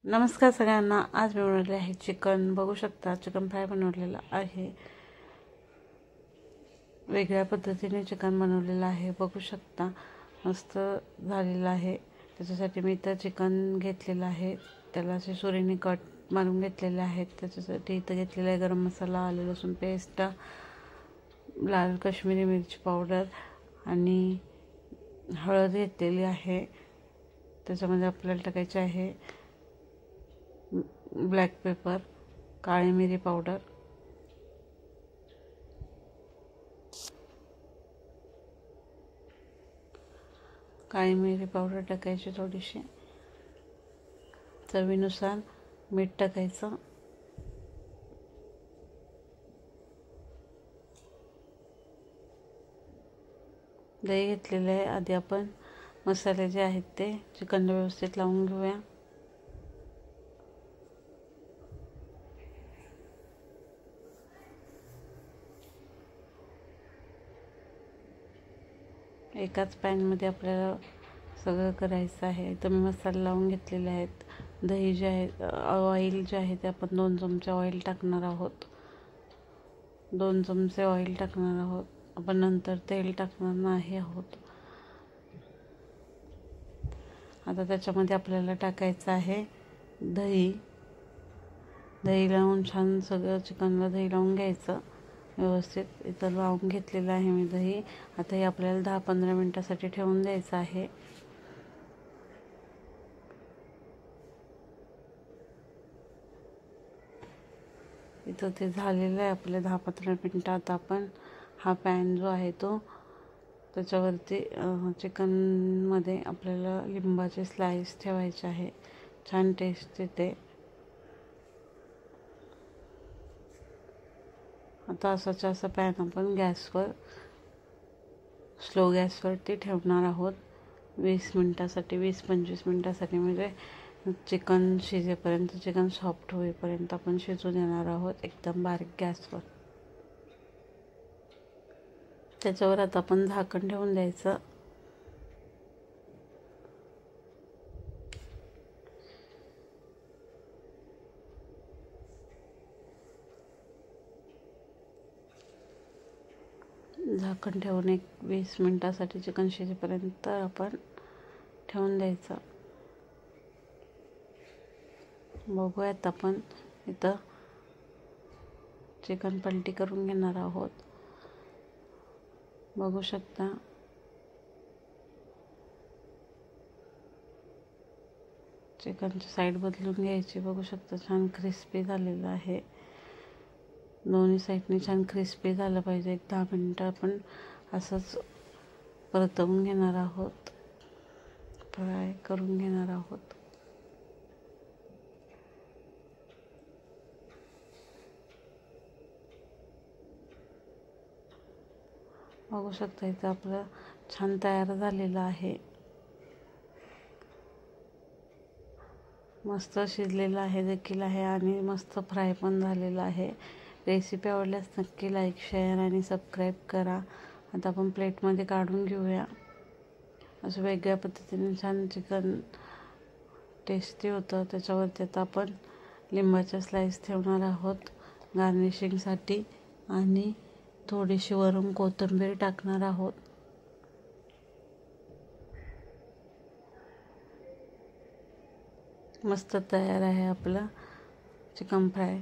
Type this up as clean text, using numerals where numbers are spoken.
नमस्कार सगळ्यांना। आज मी बनवले आहे चिकन। बघू शकता चिकन फ्राय बनवलेला आहे। वेगळ्या पद्धतीने चिकन बनवलेला आहे। बघू शकता मस्त झालेला आहे। त्याच्यासाठी मी इथं चिकन घेतलेलं आहे, त्याला असे सुरीने कट मारून घेतलेले आहेत। त्याच्यासाठी इथं घेतलेला आहे गरम मसाला, आलं लसूण पेस्ट, लाल काश्मीरी मिरची पावडर आणि हळद घेतलेली आहे। त्याच्यामध्ये आपल्याला टाकायचे आहे ब्लॅक पेपर, काळी मिरी पावडर, काळी मिरी पावडर टाकायची थोडीशी, चवीनुसार मीठ टाकायचं, दही घेतलेले आहे। आधी आपण मसाले जे आहेत ते चिकनला व्यवस्थित लावून घेऊया। एकाच पॅनमध्ये आपल्याला सगळं करायचं आहे। तर मी मसाले लावून घेतलेले आहेत। दही जे आहे, ऑइल जे आहे ते आपण 2 चमचे ऑइल टाकणार आहोत। 2 चमचे ऑइल टाकणार आहोत आपण, नंतर तेल टाकणार नाही आहोत। आता त्याच्यामध्ये आपल्याला टाकायचं आहे दही। दही लावून छान सगळं चिकनला दही लावून घ्यायचं व्यवस्थित। इथं लावून घेतलेलं आहे मी दही। आता हे आपल्याला 10-15 मिनिटासाठी ठेवून द्यायचं आहे। इथं ते झालेलं आहे आपले 10-15 मिनिटं। आता आपण हा पॅन जो आहे तो त्याच्यावरती चिकनमध्ये आपल्याला लिंबाचे स्लाइस ठेवायचे आहे, छान टेस्ट येते। आता असा पॅन आपण गॅसवर स्लो गॅसवरती ठेवणार आहोत 20 मिनिटासाठी, 20-25 मिनिटासाठी। म्हणजे चिकन शिजेपर्यंत, चिकन सॉफ्ट होईपर्यंत आपण शिजू देणार आहोत एकदम बारीक गॅसवर। त्याच्यावर आता आपण झाकण ठेवून द्यायचं। झाकण ठेवून एक 20 मिनिटासाठी चिकन शिजेपर्यंत आपण ठेवून द्यायचं। बघूयात आपण इथं चिकन पलटी करून घेणार आहोत। बघू शकता चिकनची साईड बदलून घ्यायची। बघू शकता छान क्रिस्पी झालेलं आहे। दोन्ही साईडने छान क्रिस्पी झालं पाहिजे। एक 10 मिनिटं आपण असंच परतवून घेणार आहोत, फ्राय करून घेणार आहोत। बघू शकता इथं आपलं छान तयार झालेलं आहे, मस्त शिजलेलं आहे देखील आहे आणि मस्त फ्राय पण झालेलं आहे। रेसिपी आवडल्यास नक्की लाईक, शेअर आणि सबस्क्राईब करा। आता आपण प्लेटमध्ये काढून घेऊया। असं वेगळ्या पद्धतीने छान चिकन टेस्टी होतं। त्याच्यावरती आता आपण लिंबाच्या स्लाइस ठेवणार आहोत गार्निशिंगसाठी आणि थोडीशी वरून कोथिंबीर टाकणार आहोत। मस्त तयार आहे आपला चिकन फ्राय।